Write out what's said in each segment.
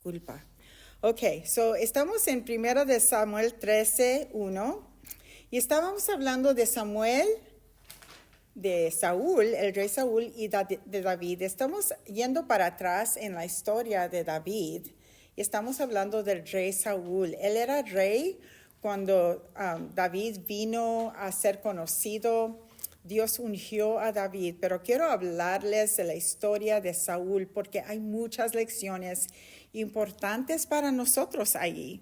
culpa. Ok, so estamos en 1 de Samuel 13:1 y estábamos hablando de Samuel, de Saúl, el rey Saúl y de David. Estamos yendo para atrás en la historia de David y estamos hablando del rey Saúl. Él era rey cuando David vino a ser conocido. Dios ungió a David, pero quiero hablarles de la historia de Saúl porque hay muchas lecciones importantes para nosotros allí.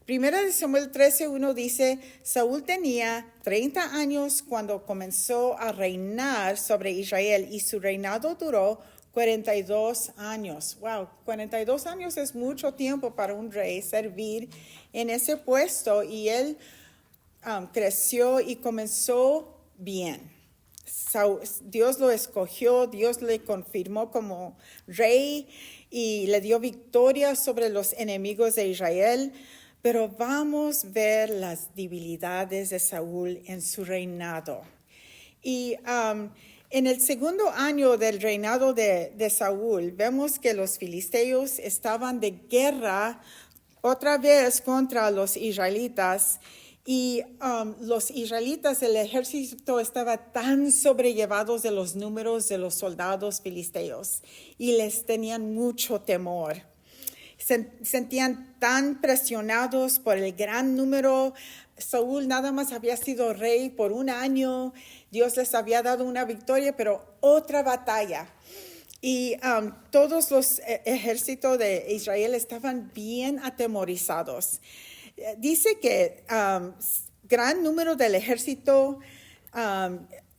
Primera de Samuel 13:1 dice, Saúl tenía 30 años cuando comenzó a reinar sobre Israel y su reinado duró 42 años. Wow, 42 años es mucho tiempo para un rey servir en ese puesto y él creció y comenzó bien. Dios lo escogió, Dios le confirmó como rey y le dio victoria sobre los enemigos de Israel. Pero vamos a ver las debilidades de Saúl en su reinado. Y en el segundo año del reinado de Saúl, vemos que los filisteos estaban de guerra otra vez contra los israelitas. Y los israelitas, el ejército estaba tan sobrellevados de los números de los soldados filisteos y les tenían mucho temor. Sentían tan presionados por el gran número. Saúl nada más había sido rey por un año. Dios les había dado una victoria, pero otra batalla. Y todos los ejércitos de Israel estaban bien atemorizados. Dice que gran número del ejército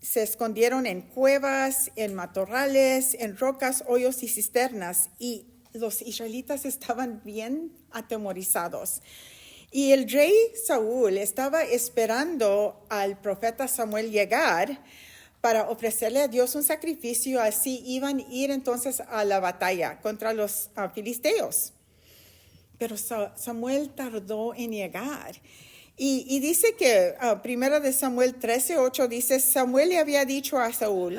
se escondieron en cuevas, en matorrales, en rocas, hoyos y cisternas. Y los israelitas estaban bien atemorizados. Y el rey Saúl estaba esperando al profeta Samuel llegar para ofrecerle a Dios un sacrificio. Así iban a ir entonces a la batalla contra los filisteos. Pero Samuel tardó en llegar. Y dice que 1 de Samuel 13:8 dice, Samuel le había dicho a Saúl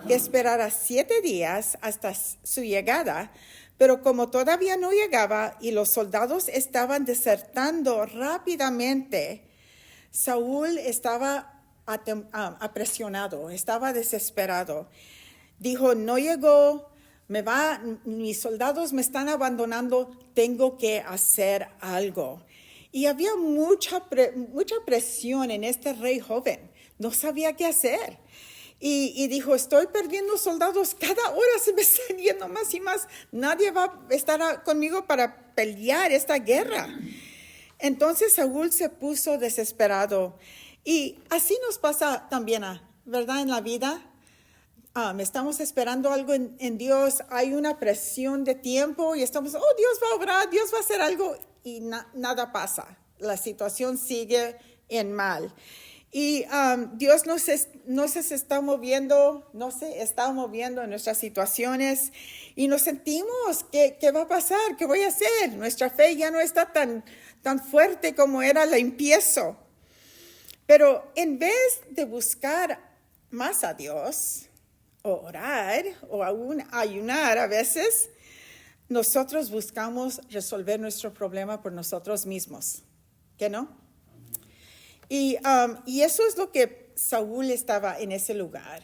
que esperara 7 días hasta su llegada, pero como todavía no llegaba y los soldados estaban desertando rápidamente, Saúl estaba apresionado, estaba desesperado. Dijo, no llegó, mis soldados me están abandonando, tengo que hacer algo. Y había mucha presión en este rey joven, no sabía qué hacer. Y dijo, estoy perdiendo soldados, cada hora se me están yendo más y más, nadie va a estar conmigo para pelear esta guerra. Entonces Saúl se puso desesperado y así nos pasa también, ¿verdad? En la vida. Estamos esperando algo en Dios, hay una presión de tiempo y estamos, Dios va a obrar, Dios va a hacer algo y nada pasa. La situación sigue en mal. Y Dios no se está moviendo en nuestras situaciones y nos sentimos, ¿qué va a pasar? ¿Qué voy a hacer? Nuestra fe ya no está tan fuerte como era al empiezo. Pero en vez de buscar más a Dios, o orar, o aún ayunar a veces, nosotros buscamos resolver nuestro problema por nosotros mismos. ¿Qué no? Y eso es lo que Saúl estaba en ese lugar.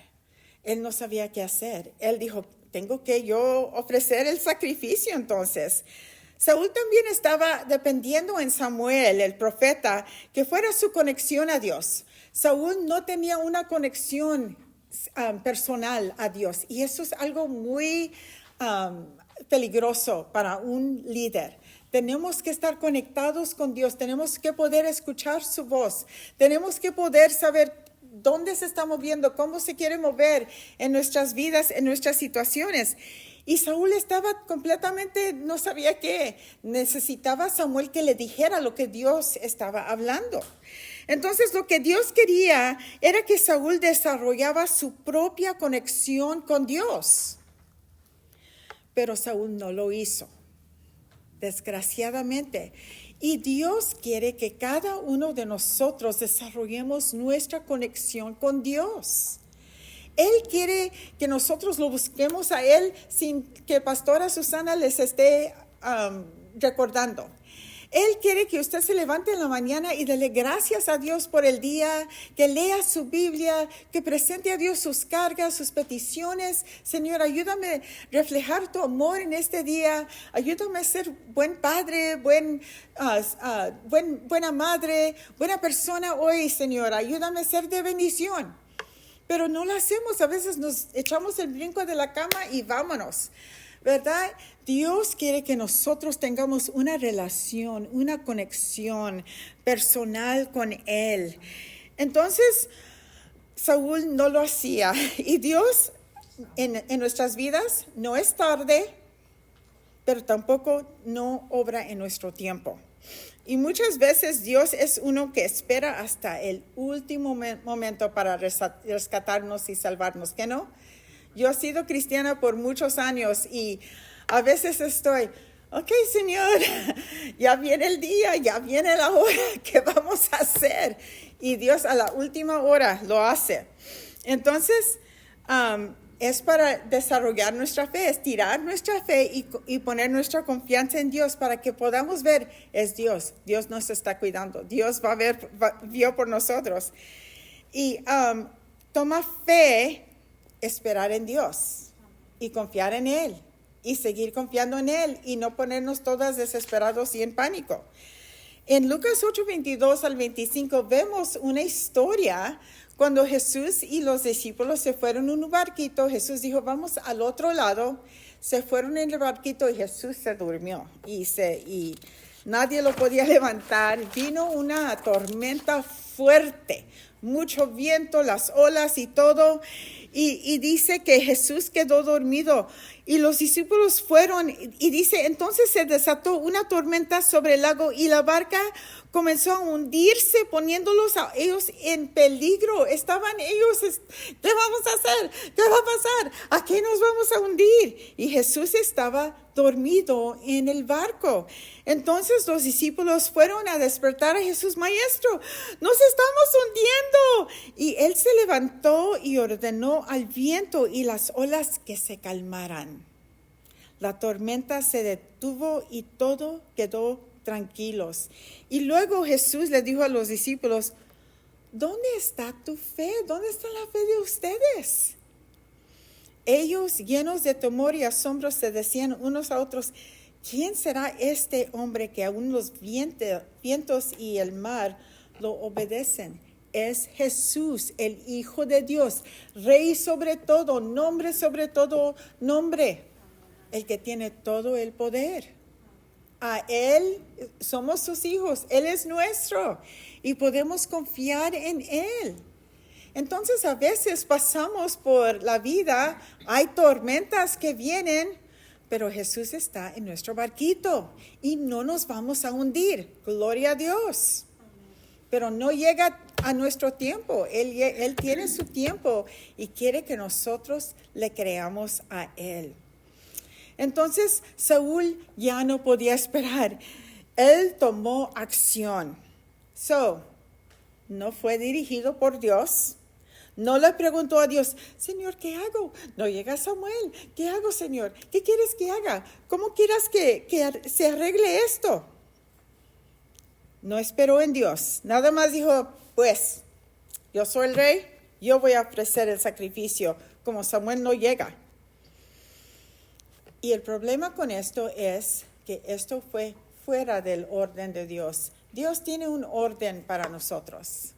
Él no sabía qué hacer. Él dijo, tengo que yo ofrecer el sacrificio entonces. Saúl también estaba dependiendo en Samuel, el profeta, que fuera su conexión a Dios. Saúl no tenía una conexión personal a Dios. Y eso es algo muy peligroso para un líder. Tenemos que estar conectados con Dios, tenemos que poder escuchar su voz, tenemos que poder saber dónde se está moviendo, cómo se quiere mover en nuestras vidas, en nuestras situaciones. Y Saúl estaba completamente, no sabía qué, necesitaba a Samuel que le dijera lo que Dios estaba hablando. Entonces lo que Dios quería era que Saúl desarrollaba su propia conexión con Dios. Pero Saúl no lo hizo. Desgraciadamente. Y Dios quiere que cada uno de nosotros desarrollemos nuestra conexión con Dios. Él quiere que nosotros lo busquemos a Él sin que Pastora Susana les esté recordando. Él quiere que usted se levante en la mañana y dele gracias a Dios por el día, que lea su Biblia, que presente a Dios sus cargas, sus peticiones. Señor, ayúdame a reflejar tu amor en este día. Ayúdame a ser buen padre, buena madre, buena persona hoy, Señor. Ayúdame a ser de bendición. Pero no lo hacemos. A veces nos echamos el brinco de la cama y vámonos. ¿Verdad? Dios quiere que nosotros tengamos una relación, una conexión personal con Él. Entonces, Saúl no lo hacía. Y Dios en nuestras vidas no es tarde, pero tampoco no obra en nuestro tiempo. Y muchas veces Dios es uno que espera hasta el último momento para rescatarnos y salvarnos, ¿qué no? Yo he sido cristiana por muchos años y a veces estoy, ok, Señor, ya viene el día, ya viene la hora, ¿qué vamos a hacer? Y Dios a la última hora lo hace. Entonces, es para desarrollar nuestra fe, estirar nuestra fe y poner nuestra confianza en Dios para que podamos ver, es Dios, Dios nos está cuidando, Dios vio por nosotros. Y toma fe esperar en Dios y confiar en Él y seguir confiando en Él y no ponernos todas desesperados y en pánico. En Lucas 8, 22 al 25 vemos una historia cuando Jesús y los discípulos se fueron en un barquito. Jesús dijo, vamos al otro lado. Se fueron en el barquito y Jesús se durmió y nadie lo podía levantar. Vino una tormenta fuerte, mucho viento, las olas y todo. Y dice que Jesús quedó dormido y los discípulos fueron y dice, entonces se desató una tormenta sobre el lago y la barca comenzó a hundirse poniéndolos a ellos en peligro. Estaban ellos, ¿qué vamos a hacer? ¿Qué va a pasar? ¿A qué nos vamos a hundir? Y Jesús estaba dormido en el barco. Entonces los discípulos fueron a despertar a Jesús, maestro, nos estamos hundiendo. Y él se levantó y ordenó al viento y las olas que se calmaran. La tormenta se detuvo y todo quedó tranquilos. Y luego Jesús le dijo a los discípulos, ¿dónde está tu fe? ¿Dónde está la fe de ustedes? Ellos, llenos de temor y asombro, se decían unos a otros, ¿quién será este hombre que aún los vientos y el mar lo obedecen? Es Jesús, el Hijo de Dios, Rey sobre todo, nombre sobre todo nombre, el que tiene todo el poder. A Él somos sus hijos, Él es nuestro y podemos confiar en Él. Entonces a veces pasamos por la vida, hay tormentas que vienen, pero Jesús está en nuestro barquito y no nos vamos a hundir. Gloria a Dios. Pero no llega a nuestro tiempo. Él tiene su tiempo y quiere que nosotros le creamos a Él. Entonces Saúl ya no podía esperar. Él tomó acción. No fue dirigido por Dios. No le preguntó a Dios, Señor, ¿qué hago? No llega Samuel. ¿Qué hago, Señor? ¿Qué quieres que haga? ¿Cómo quieras que se arregle esto? No esperó en Dios. Nada más dijo, pues, yo soy el rey, yo voy a ofrecer el sacrificio. Como Samuel no llega. Y el problema con esto es que esto fue fuera del orden de Dios. Dios tiene un orden para nosotros.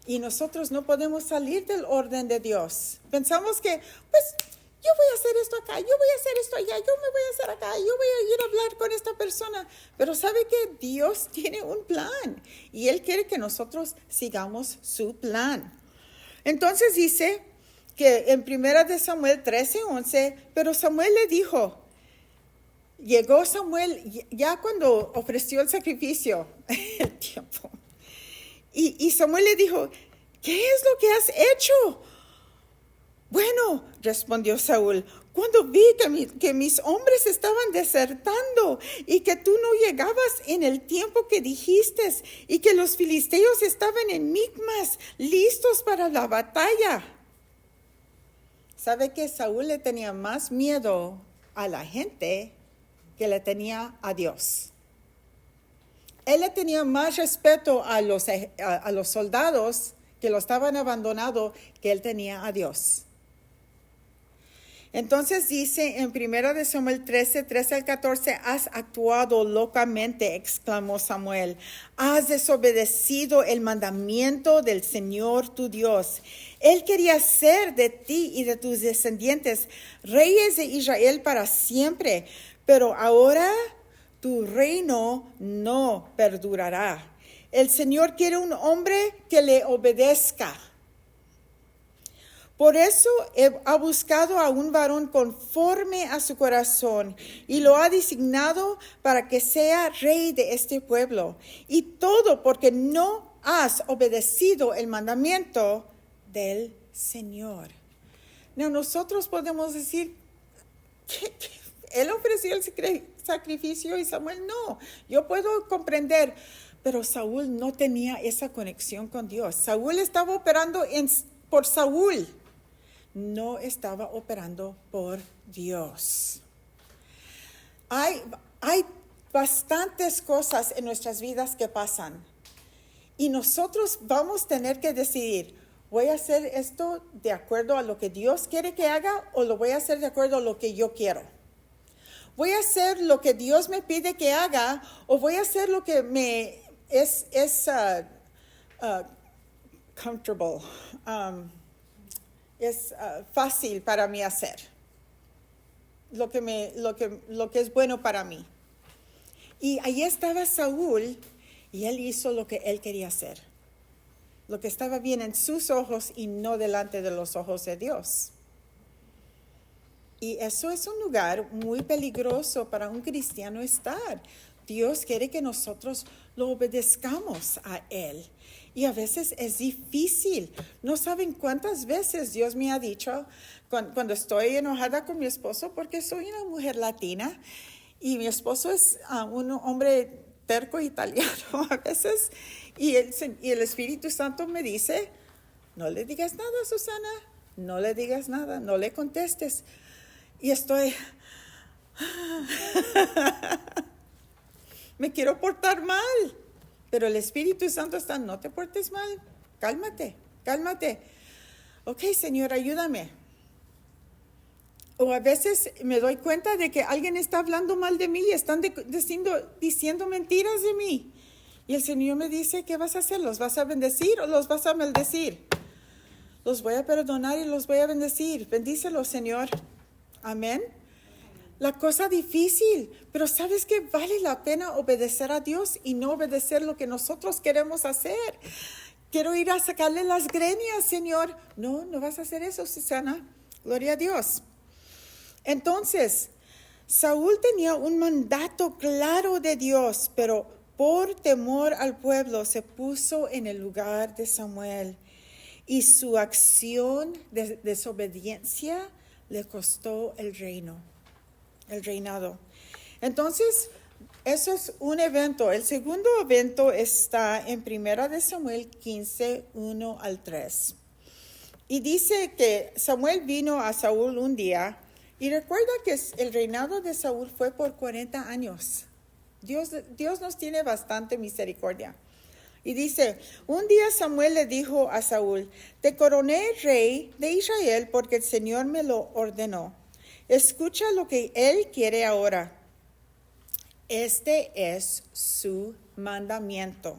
Y nosotros no podemos salir del orden de Dios. Pensamos que, pues, yo voy a hacer esto acá, yo voy a hacer esto allá, yo me voy a hacer acá, yo voy a ir a hablar con esta persona. Pero ¿sabe qué? Dios tiene un plan y Él quiere que nosotros sigamos su plan. Entonces dice que en 1 Samuel 13:11, pero Samuel le dijo, llegó Samuel ya cuando ofreció el sacrificio, el tiempo. Y Samuel le dijo, ¿qué es lo que has hecho? Bueno, respondió Saúl, cuando vi que mis hombres estaban desertando y que tú no llegabas en el tiempo que dijiste y que los filisteos estaban en Micmas, listos para la batalla. ¿Sabe que Saúl le tenía más miedo a la gente que le tenía a Dios. Él le tenía más respeto a los soldados que lo estaban abandonando que él tenía a Dios. Entonces dice en 1 Samuel 13 al 14, has actuado locamente, exclamó Samuel. Has desobedecido el mandamiento del Señor tu Dios. Él quería hacer de ti y de tus descendientes reyes de Israel para siempre, pero ahora tu reino no perdurará. El Señor quiere un hombre que le obedezca. Por eso ha buscado a un varón conforme a su corazón y lo ha designado para que sea rey de este pueblo. Y todo porque no has obedecido el mandamiento del Señor. No, nosotros podemos decir que él ofreció el sacrificio y Samuel no. Yo puedo comprender, pero Saúl no tenía esa conexión con Dios. Saúl estaba operando por Saúl. No estaba operando por Dios. Hay bastantes cosas en nuestras vidas que pasan y nosotros vamos a tener que decidir, ¿voy a hacer esto de acuerdo a lo que Dios quiere que haga o lo voy a hacer de acuerdo a lo que yo quiero? ¿Voy a hacer lo que Dios me pide que haga o voy a hacer lo que me es comfortable? Es fácil para mí hacer, lo que es bueno para mí. Y ahí estaba Saúl y él hizo lo que él quería hacer, lo que estaba bien en sus ojos y no delante de los ojos de Dios. Y eso es un lugar muy peligroso para un cristiano estar. Dios quiere que nosotros lo obedezcamos a Él. Y a veces es difícil. No saben cuántas veces Dios me ha dicho cuando estoy enojada con mi esposo, porque soy una mujer latina y mi esposo es un hombre terco italiano a veces. Y el Espíritu Santo me dice, no le digas nada, Susana, no le digas nada, no le contestes. Y estoy... me quiero portar mal, pero el Espíritu Santo está, no te portes mal, cálmate. Ok, Señor, ayúdame. O a veces me doy cuenta de que alguien está hablando mal de mí y están diciendo mentiras de mí. Y el Señor me dice, ¿qué vas a hacer? ¿Los vas a bendecir o los vas a maldecir? Los voy a perdonar y los voy a bendecir. Bendícelos, Señor. Amén. La cosa difícil, pero ¿sabes qué? Vale la pena obedecer a Dios y no obedecer lo que nosotros queremos hacer. Quiero ir a sacarle las greñas, Señor. No vas a hacer eso, Susana. Gloria a Dios. Entonces, Saúl tenía un mandato claro de Dios, pero por temor al pueblo se puso en el lugar de Samuel. Y su acción de desobediencia le costó el reinado. Entonces, eso es un evento. El segundo evento está en 1 Samuel 15, 1 al 3. Y dice que Samuel vino a Saúl un día y recuerda que el reinado de Saúl fue por 40 años. Dios nos tiene bastante misericordia. Y dice, un día Samuel le dijo a Saúl, te coroné rey de Israel porque el Señor me lo ordenó. Escucha lo que Él quiere ahora. Este es su mandamiento.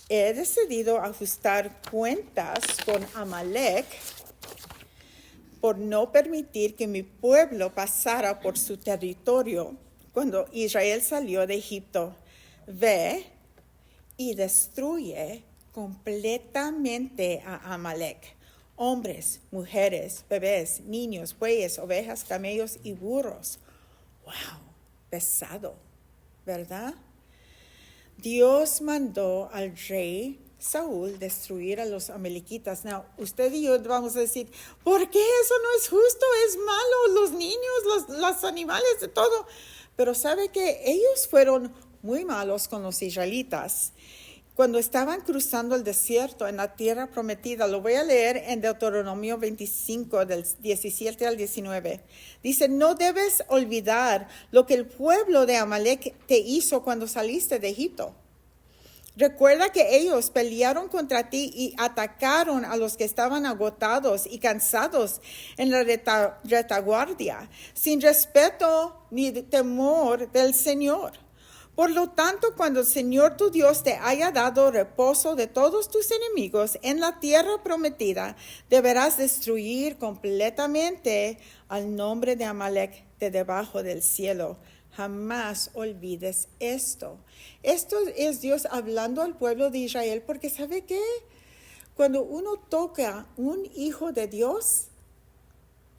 He decidido ajustar cuentas con Amalek por no permitir que mi pueblo pasara por su territorio cuando Israel salió de Egipto. Ve y destruye completamente a Amalek. Hombres, mujeres, bebés, niños, bueyes, ovejas, camellos y burros. ¡Wow! Pesado, ¿verdad? Dios mandó al rey Saúl destruir a los amalequitas. Now, usted y yo vamos a decir, ¿por qué eso no es justo? Es malo, los niños, los animales, de todo. Pero sabe que ellos fueron muy malos con los israelitas. cuando estaban cruzando el desierto en la tierra prometida. Lo voy a leer en Deuteronomio 25, del 17 al 19. Dice, no debes olvidar lo que el pueblo de Amalek te hizo cuando saliste de Egipto. Recuerda que ellos pelearon contra ti y atacaron a los que estaban agotados y cansados en la retaguardia, sin respeto ni temor del Señor. Por lo tanto, cuando el Señor tu Dios te haya dado reposo de todos tus enemigos en la tierra prometida, deberás destruir completamente al nombre de Amalek de debajo del cielo. Jamás olvides esto. Esto es Dios hablando al pueblo de Israel, porque ¿sabe qué? Cuando uno toca un hijo de Dios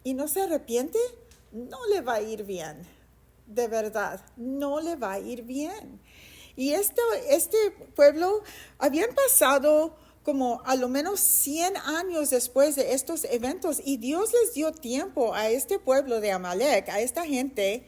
y no se arrepiente, no le va a ir bien. De verdad, no le va a ir bien. Y este pueblo habían pasado como a lo menos 100 años después de estos eventos, y Dios les dio tiempo a este pueblo de Amalek, a esta gente,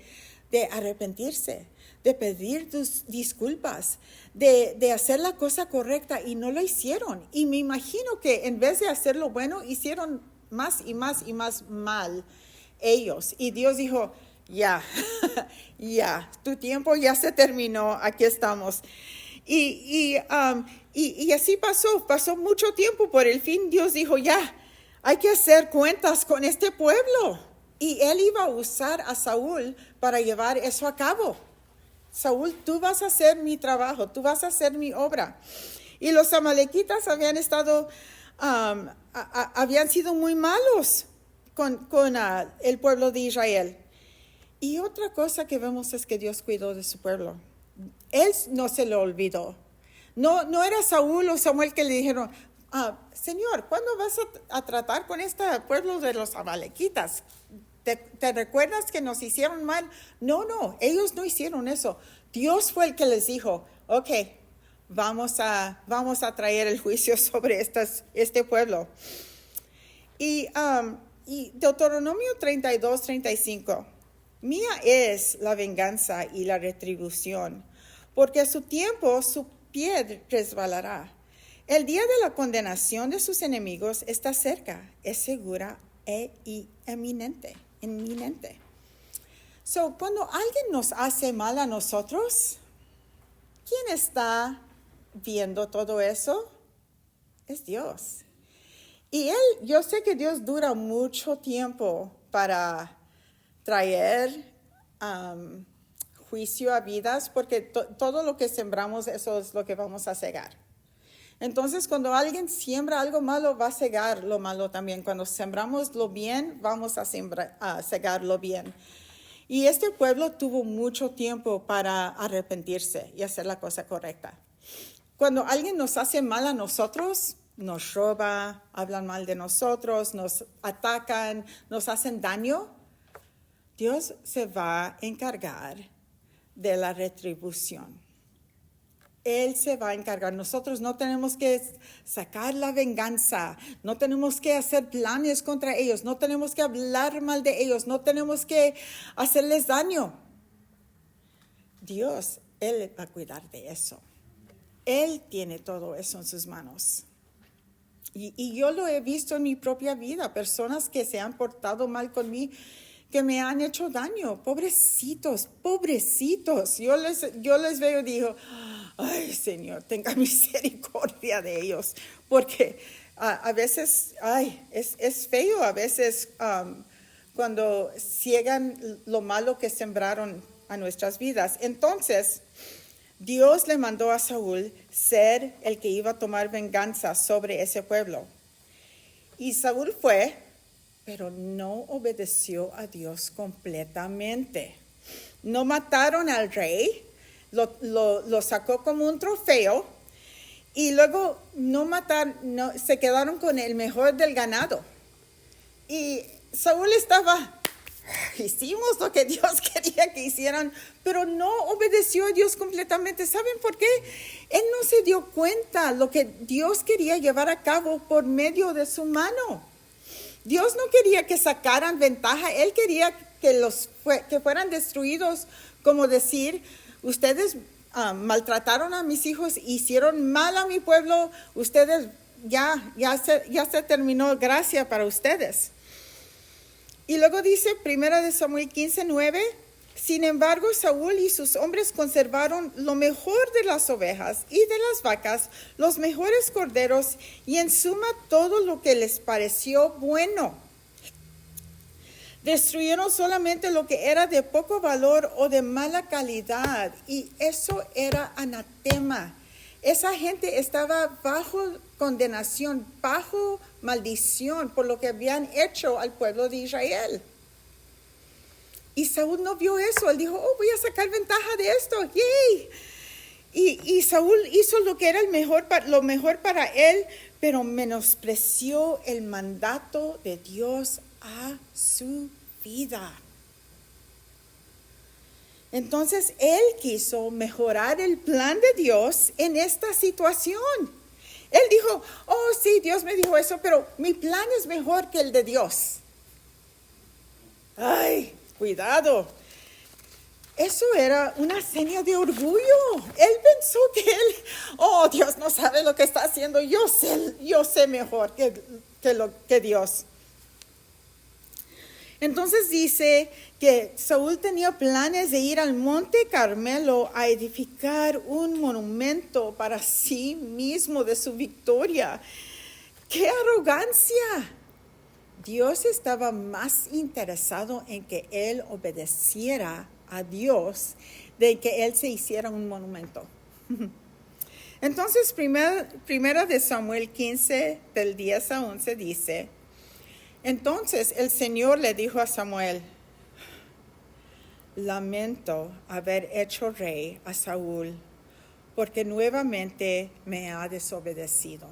de arrepentirse, de pedir disculpas, de hacer la cosa correcta, y no lo hicieron. Y me imagino que en vez de hacer lo bueno, hicieron más y más y más mal ellos. Y Dios dijo, ya, tu tiempo ya se terminó, aquí estamos. Y así pasó mucho tiempo. Por el fin Dios dijo, ya, hay que hacer cuentas con este pueblo. Y él iba a usar a Saúl para llevar eso a cabo. Saúl, tú vas a hacer mi trabajo, tú vas a hacer mi obra. Y los amalequitas habían sido muy malos con el pueblo de Israel. Y otra cosa que vemos es que Dios cuidó de su pueblo. Él no se lo olvidó. No era Saúl o Samuel que le dijeron, Señor, ¿cuándo vas a tratar con este pueblo de los amalequitas? ¿Te recuerdas que nos hicieron mal? No, ellos no hicieron eso. Dios fue el que les dijo, ok, vamos a traer el juicio sobre este pueblo. Y Deuteronomio 32, 35. Mía es la venganza y la retribución, porque a su tiempo su pie resbalará. El día de la condenación de sus enemigos está cerca, es segura e inminente. So, cuando alguien nos hace mal a nosotros, ¿quién está viendo todo eso? Es Dios. Y yo sé que Dios dura mucho tiempo para traer juicio a vidas, porque todo lo que sembramos, eso es lo que vamos a cegar. Entonces, cuando alguien siembra algo malo, va a cegar lo malo también. Cuando sembramos lo bien, vamos a cegar lo bien. Y este pueblo tuvo mucho tiempo para arrepentirse y hacer la cosa correcta. Cuando alguien nos hace mal a nosotros, nos roba, hablan mal de nosotros, nos atacan, nos hacen daño, Dios se va a encargar de la retribución. Él se va a encargar. Nosotros no tenemos que sacar la venganza, no tenemos que hacer planes contra ellos, no tenemos que hablar mal de ellos, no tenemos que hacerles daño. Dios, Él va a cuidar de eso. Él tiene todo eso en sus manos. Y yo lo he visto en mi propia vida, personas que se han portado mal conmigo, que me han hecho daño, pobrecitos. Yo les veo y digo, ay, Señor, tenga misericordia de ellos, porque a veces, es feo a veces cuando ciegan lo malo que sembraron a nuestras vidas. Entonces, Dios le mandó a Saúl ser el que iba a tomar venganza sobre ese pueblo. Y Saúl fue, pero no obedeció a Dios completamente. No mataron al rey, lo sacó como un trofeo, y luego se quedaron con el mejor del ganado. Y Saúl hicimos lo que Dios quería que hicieran, pero no obedeció a Dios completamente. ¿Saben por qué? Él no se dio cuenta lo que Dios quería llevar a cabo por medio de su mano. Dios no quería que sacaran ventaja, Él quería que fueran destruidos, como decir, ustedes maltrataron a mis hijos, hicieron mal a mi pueblo, ustedes ya se terminó gracia para ustedes. Y luego dice, 1 Samuel 15:9, sin embargo, Saúl y sus hombres conservaron lo mejor de las ovejas y de las vacas, los mejores corderos y en suma todo lo que les pareció bueno. Destruyeron solamente lo que era de poco valor o de mala calidad, y eso era anatema. Esa gente estaba bajo condenación, bajo maldición por lo que habían hecho al pueblo de Israel. Y Saúl no vio eso. Él dijo, voy a sacar ventaja de esto. ¡Yay! Y Saúl hizo lo que era lo mejor para él, pero menospreció el mandato de Dios a su vida. Entonces él quiso mejorar el plan de Dios en esta situación. Él dijo, sí, Dios me dijo eso, pero mi plan es mejor que el de Dios. Ay, cuidado. Eso era una seña de orgullo. Él pensó que Dios no sabe lo que está haciendo. Yo sé mejor que Dios. Entonces dice que Saúl tenía planes de ir al monte Carmelo a edificar un monumento para sí mismo de su victoria. ¡Qué arrogancia! Dios estaba más interesado en que él obedeciera a Dios de que él se hiciera un monumento. Entonces, primera de Samuel 15, del 10 a 11 dice, entonces el Señor le dijo a Samuel, lamento haber hecho rey a Saúl, porque nuevamente me ha desobedecido.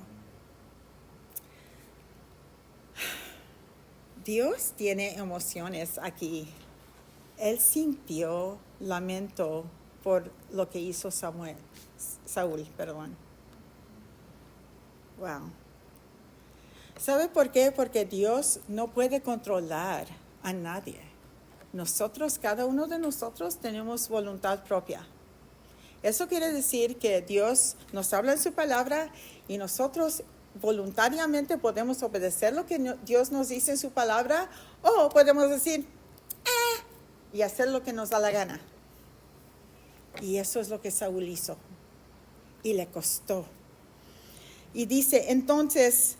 Dios tiene emociones aquí. Él sintió lamento por lo que hizo Saúl. Wow. ¿Sabe por qué? Porque Dios no puede controlar a nadie. Cada uno de nosotros tenemos voluntad propia. Eso quiere decir que Dios nos habla en su palabra y nosotros voluntariamente podemos obedecer lo que Dios nos dice en su palabra, o podemos decir, y hacer lo que nos da la gana. Y eso es lo que Saúl hizo. Y le costó. Y dice, entonces,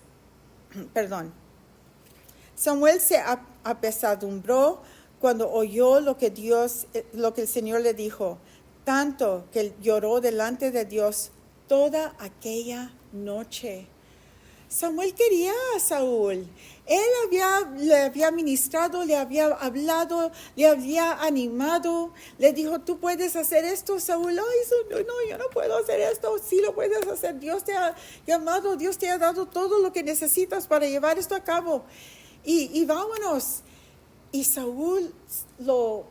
Samuel se apesadumbró cuando oyó lo que el Señor le dijo, tanto que lloró delante de Dios toda aquella noche. Samuel quería a Saúl. Él le había ministrado, le había hablado, le había animado. Le dijo, tú puedes hacer esto, Saúl. Ay, no, yo no puedo hacer esto. Sí lo puedes hacer. Dios te ha llamado, Dios te ha dado todo lo que necesitas para llevar esto a cabo. Y vámonos. Y Saúl lo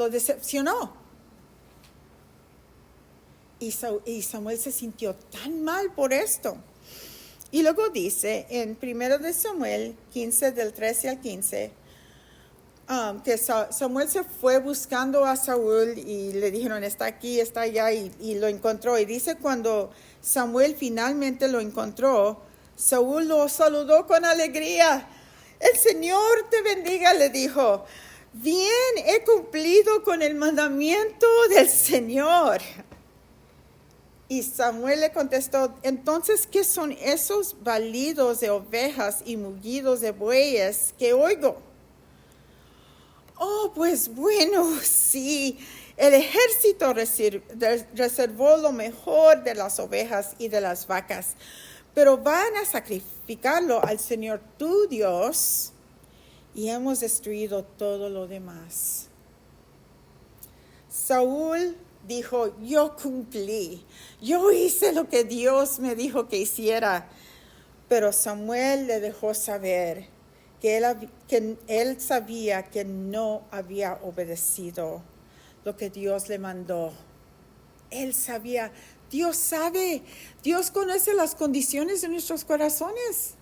decepcionó. Y Samuel se sintió tan mal por esto. Y luego dice en 1 de Samuel 15, del 13 al 15, que Samuel se fue buscando a Saúl y le dijeron, está aquí, está allá, y lo encontró. Y dice, cuando Samuel finalmente lo encontró, Saúl lo saludó con alegría. El Señor te bendiga, le dijo. Bien, he cumplido con el mandamiento del Señor. Y Samuel le contestó, entonces, ¿qué son esos balidos de ovejas y mugidos de bueyes que oigo? Pues bueno, sí, el ejército reservó lo mejor de las ovejas y de las vacas, pero van a sacrificarlo al Señor tu Dios, y hemos destruido todo lo demás. Saúl dijo, yo cumplí, yo hice lo que Dios me dijo que hiciera. Pero Samuel le dejó saber que él sabía que no había obedecido lo que Dios le mandó. Él sabía, Dios sabe, Dios conoce las condiciones de nuestros corazones.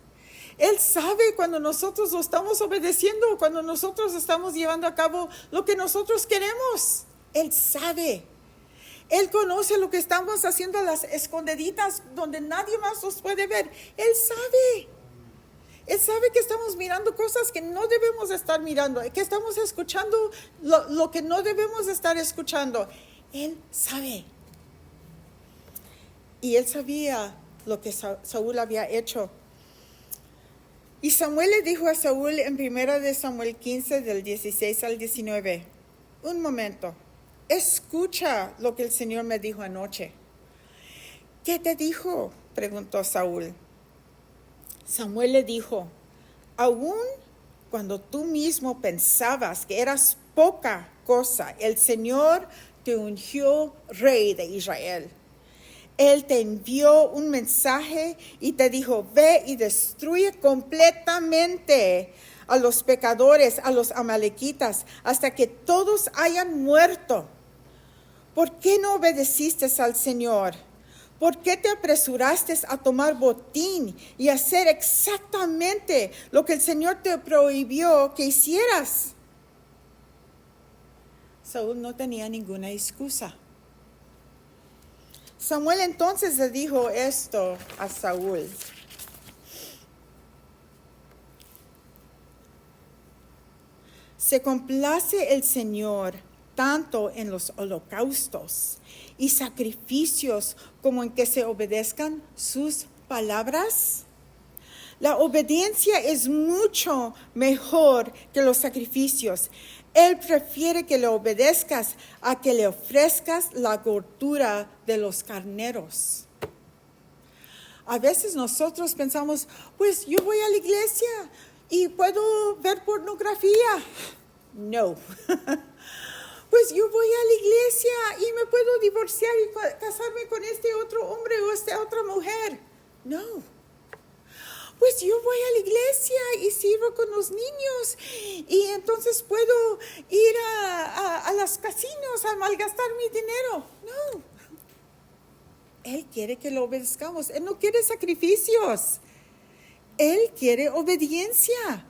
Él sabe cuando nosotros lo estamos obedeciendo, cuando nosotros estamos llevando a cabo lo que nosotros queremos. Él sabe. Él conoce lo que estamos haciendo a las escondiditas donde nadie más nos puede ver. Él sabe. Él sabe que estamos mirando cosas que no debemos estar mirando, que estamos escuchando lo que no debemos estar escuchando. Él sabe. Y él sabía lo que Saúl había hecho. Y Samuel le dijo a Saúl en 1 de Samuel 15, del 16 al 19, un momento, escucha lo que el Señor me dijo anoche. ¿Qué te dijo?, preguntó Saúl. Samuel le dijo, aún cuando tú mismo pensabas que eras poca cosa, el Señor te ungió rey de Israel. Él te envió un mensaje y te dijo, ve y destruye completamente a los pecadores, a los amalequitas, hasta que todos hayan muerto. ¿Por qué no obedeciste al Señor? ¿Por qué te apresuraste a tomar botín y hacer exactamente lo que el Señor te prohibió que hicieras? Saúl no tenía ninguna excusa. Samuel entonces le dijo esto a Saúl. Se complace el Señor tanto en los holocaustos y sacrificios como en que se obedezcan sus palabras. La obediencia es mucho mejor que los sacrificios. Él prefiere que le obedezcas a que le ofrezcas la gordura de los carneros. A veces nosotros pensamos, pues yo voy a la iglesia y puedo ver pornografía. No. Pues yo voy a la iglesia y me puedo divorciar y casarme con este otro hombre o esta otra mujer. No. Pues yo voy a la iglesia y sirvo con los niños y entonces puedo ir a los casinos a malgastar mi dinero. No. Él quiere que lo obedezcamos. Él no quiere sacrificios. Él quiere obediencia.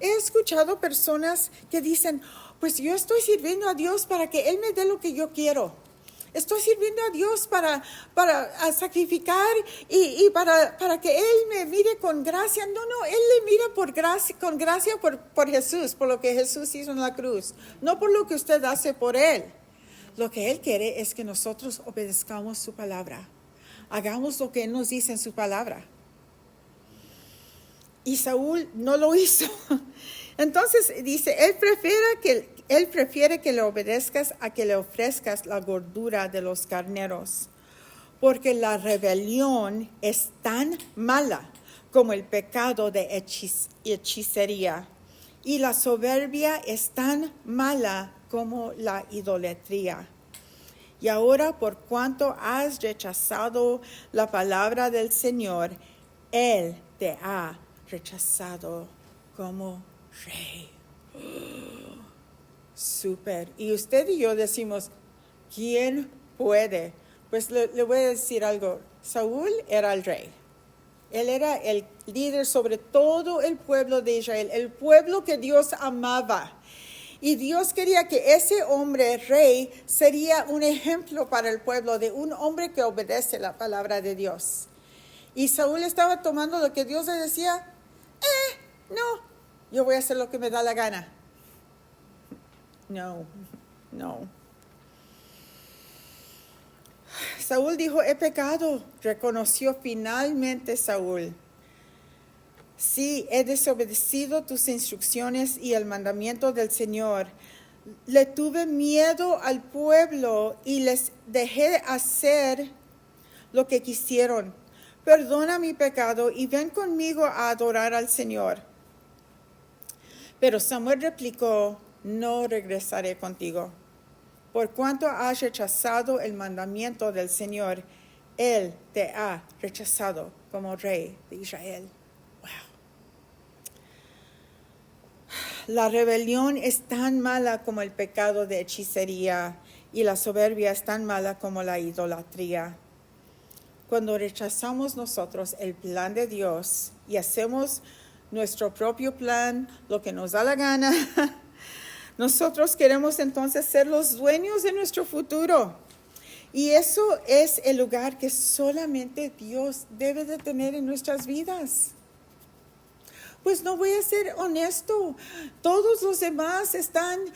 He escuchado personas que dicen, pues yo estoy sirviendo a Dios para que Él me dé lo que yo quiero. Estoy sirviendo a Dios para sacrificar y para que Él me mire con gracia. No, Él le mira con gracia por Jesús, por lo que Jesús hizo en la cruz. No por lo que usted hace por Él. Lo que Él quiere es que nosotros obedezcamos su palabra. Hagamos lo que Él nos dice en su palabra. Y Saúl no lo hizo. Entonces dice, él prefiere que le obedezcas a que le ofrezcas la gordura de los carneros, porque la rebelión es tan mala como el pecado de hechicería, y la soberbia es tan mala como la idolatría. Y ahora, por cuanto has rechazado la palabra del Señor, Él te ha rechazado como rey. Súper. Y usted y yo decimos, ¿quién puede? Pues le voy a decir algo. Saúl era el rey. Él era el líder sobre todo el pueblo de Israel, el pueblo que Dios amaba. Y Dios quería que ese hombre rey sería un ejemplo para el pueblo de un hombre que obedece la palabra de Dios. Y Saúl estaba tomando lo que Dios le decía, no, yo voy a hacer lo que me da la gana. No. Saúl dijo, he pecado. Reconoció finalmente Saúl. Sí, he desobedecido tus instrucciones y el mandamiento del Señor. Le tuve miedo al pueblo y les dejé hacer lo que quisieron. Perdona mi pecado y ven conmigo a adorar al Señor. Pero Samuel replicó, no regresaré contigo. Por cuanto has rechazado el mandamiento del Señor, Él te ha rechazado como rey de Israel. Wow. La rebelión es tan mala como el pecado de hechicería y la soberbia es tan mala como la idolatría. Cuando rechazamos nosotros el plan de Dios y hacemos nuestro propio plan, lo que nos da la gana. Nosotros queremos entonces ser los dueños de nuestro futuro. Y eso es el lugar que solamente Dios debe de tener en nuestras vidas. Pues no voy a ser honesto. Todos los demás están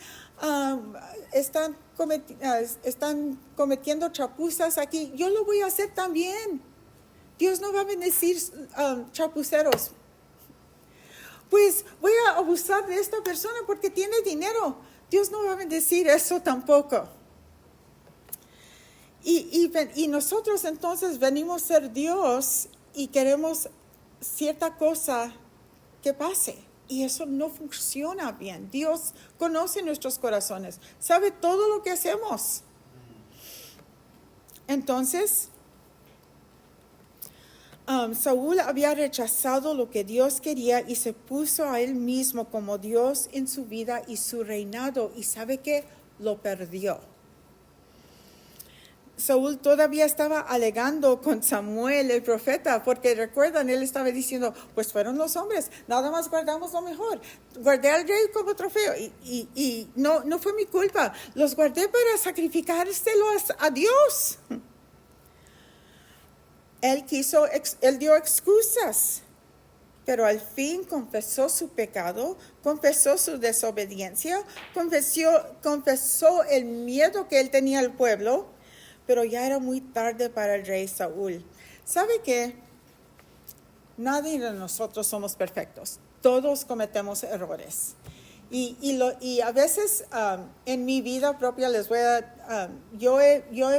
cometiendo chapuzas aquí. Yo lo voy a hacer también. Dios no va a bendecir chapuceros. Pues voy a abusar de esta persona porque tiene dinero. Dios no va a bendecir eso tampoco. Y nosotros entonces venimos a ser Dios y queremos cierta cosa que pase. Y eso no funciona bien. Dios conoce nuestros corazones, sabe todo lo que hacemos. Entonces, Saúl había rechazado lo que Dios quería y se puso a él mismo como Dios en su vida y su reinado. Y ¿sabe qué? Lo perdió. Saúl todavía estaba alegando con Samuel, el profeta, porque recuerdan, él estaba diciendo, pues fueron los hombres, nada más guardamos lo mejor. Guardé al rey como trofeo y no fue mi culpa. Los guardé para sacrificárselos a Dios. Él dio excusas, pero al fin confesó su pecado, confesó su desobediencia, confesó el miedo que él tenía al pueblo. Pero ya era muy tarde para el rey Saúl. ¿Sabe qué? Nadie de nosotros somos perfectos. Todos cometemos errores. Y a veces en mi vida propia yo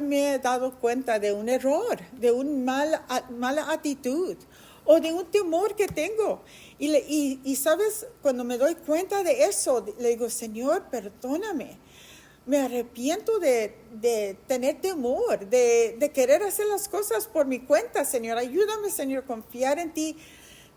me he dado cuenta de un error, de una mala actitud o de un temor que tengo. Y sabes, cuando me doy cuenta de eso, le digo, Señor, perdóname. Me arrepiento de tener temor, de querer hacer las cosas por mi cuenta, Señor. Ayúdame, Señor, a confiar en ti.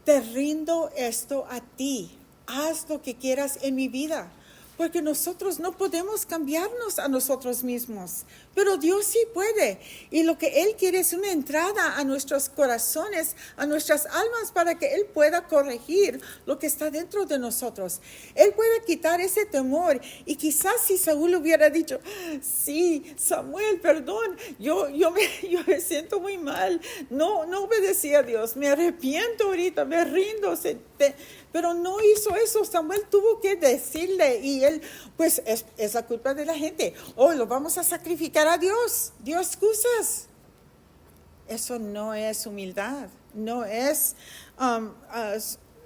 Te rindo esto a ti. Haz lo que quieras en mi vida. Porque nosotros no podemos cambiarnos a nosotros mismos. Pero Dios sí puede. Y lo que Él quiere es una entrada a nuestros corazones, a nuestras almas, para que Él pueda corregir lo que está dentro de nosotros. Él puede quitar ese temor. Y quizás si Saúl hubiera dicho, sí, Samuel, perdón, yo me siento muy mal. No obedecí a Dios. Me arrepiento ahorita, me rindo. Pero no hizo eso. Samuel tuvo que decirle, y él, pues es la culpa de la gente. Lo vamos a sacrificar a Dios. Dio excusas. Eso no es humildad. No es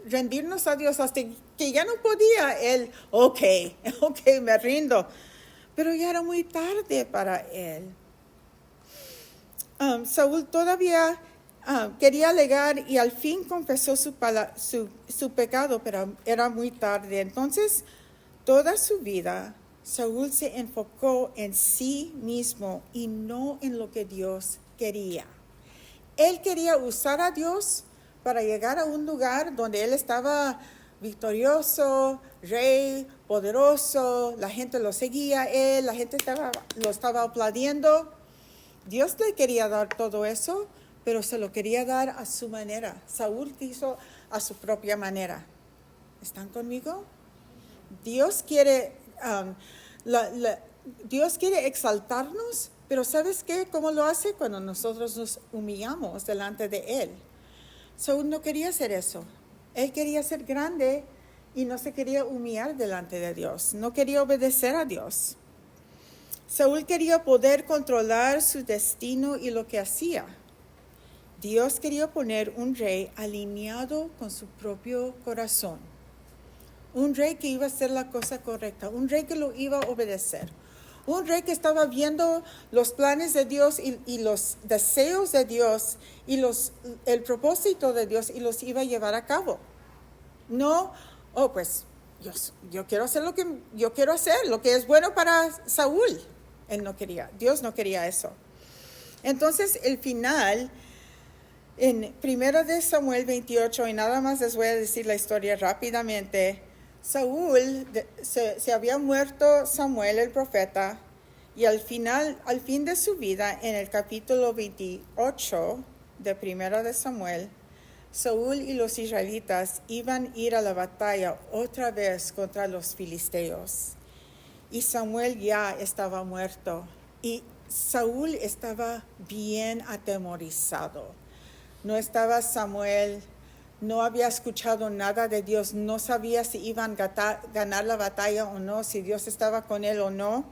rendirnos a Dios hasta que ya no podía. Él, ok, me rindo. Pero ya era muy tarde para él. Saúl todavía quería alegar y al fin confesó su pecado, pero era muy tarde. Entonces, toda su vida, Saúl se enfocó en sí mismo y no en lo que Dios quería. Él quería usar a Dios para llegar a un lugar donde él estaba victorioso, rey, poderoso, la gente lo seguía, la gente lo estaba aplaudiendo. Dios le quería dar todo eso, pero se lo quería dar a su manera. Saúl quiso a su propia manera. ¿Están conmigo? Dios quiere exaltarnos, pero ¿sabes qué? ¿Cómo lo hace? Cuando nosotros nos humillamos delante de Él. Saúl no quería hacer eso. Él quería ser grande y no se quería humillar delante de Dios. No quería obedecer a Dios. Saúl quería poder controlar su destino y lo que hacía. Dios quería poner un rey alineado con su propio corazón. Un rey que iba a hacer la cosa correcta. Un rey que lo iba a obedecer. Un rey que estaba viendo los planes de Dios y los deseos de Dios y el propósito de Dios y los iba a llevar a cabo. No, pues yo quiero hacer lo que yo quiero hacer, lo que es bueno para Saúl. Él no quería, Dios no quería eso. Entonces el final, en 1 de Samuel 28, y nada más les voy a decir la historia rápidamente. Saúl, se había muerto Samuel el profeta, y al fin de su vida, en el capítulo 28 de 1 de Samuel, Saúl y los israelitas iban a ir a la batalla otra vez contra los filisteos. Y Samuel ya estaba muerto. Y Saúl estaba bien atemorizado. No estaba Samuel, no había escuchado nada de Dios, no sabía si iban a ganar la batalla o no, si Dios estaba con él o no.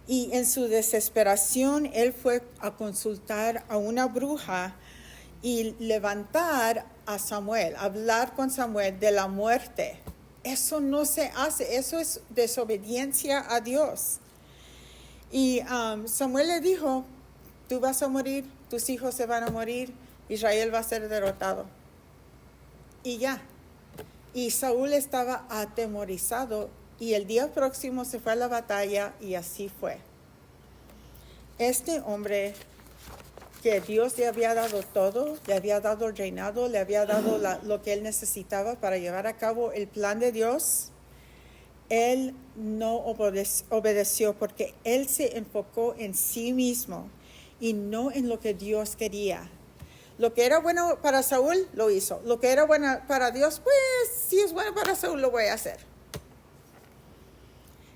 Y en su desesperación, él fue a consultar a una bruja y levantar a Samuel, hablar con Samuel de la muerte. Eso no se hace, eso es desobediencia a Dios. Y Samuel le dijo, tú vas a morir, tus hijos se van a morir, Israel va a ser derrotado. Y ya. Y Saúl estaba atemorizado y el día próximo se fue a la batalla y así fue. Este hombre que Dios le había dado todo, le había dado el reinado, le había dado lo que él necesitaba para llevar a cabo el plan de Dios, él no obedeció porque él se enfocó en sí mismo y no en lo que Dios quería. Lo que era bueno para Saúl, lo hizo. Lo que era bueno para Dios, pues si es bueno para Saúl, lo voy a hacer.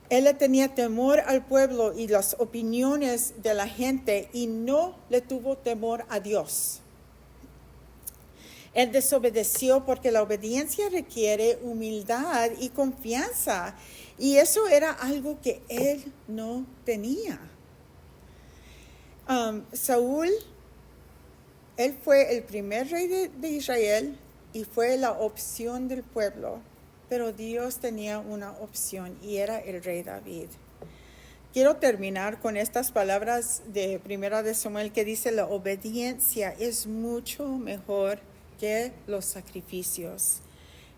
Él le tenía temor al pueblo y las opiniones de la gente y no le tuvo temor a Dios. Él desobedeció porque la obediencia requiere humildad y confianza. Y eso era algo que él no tenía. Saúl, él fue el primer rey de Israel y fue la opción del pueblo. Pero Dios tenía una opción y era el rey David. Quiero terminar con estas palabras de Primera de Samuel que dice: la obediencia es mucho mejor que los sacrificios.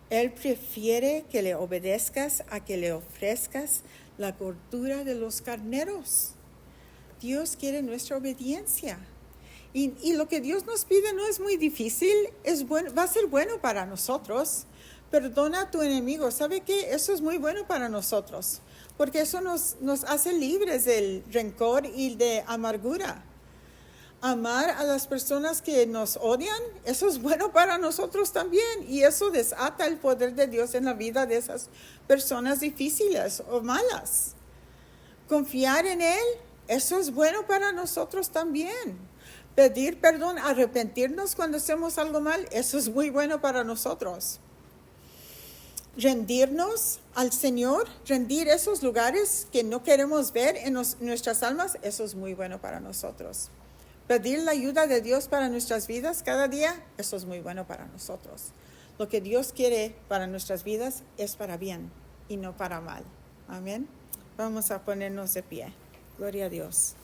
Él prefiere que le obedezcas a que le ofrezcas la gordura de los carneros. Dios quiere nuestra obediencia. Y lo que Dios nos pide no es muy difícil, va a ser bueno para nosotros. Perdona a tu enemigo. ¿Sabe qué? Eso es muy bueno para nosotros, porque eso nos hace libres del rencor y de amargura. Amar a las personas que nos odian, eso es bueno para nosotros también. Y eso desata el poder de Dios en la vida de esas personas difíciles o malas. Confiar en Él, eso es bueno para nosotros también. Pedir perdón, arrepentirnos cuando hacemos algo mal, eso es muy bueno para nosotros. Rendirnos al Señor, rendir esos lugares que no queremos ver en nuestras almas, eso es muy bueno para nosotros. Pedir la ayuda de Dios para nuestras vidas cada día, eso es muy bueno para nosotros. Lo que Dios quiere para nuestras vidas es para bien y no para mal. Amén. Vamos a ponernos de pie. Gloria a Dios.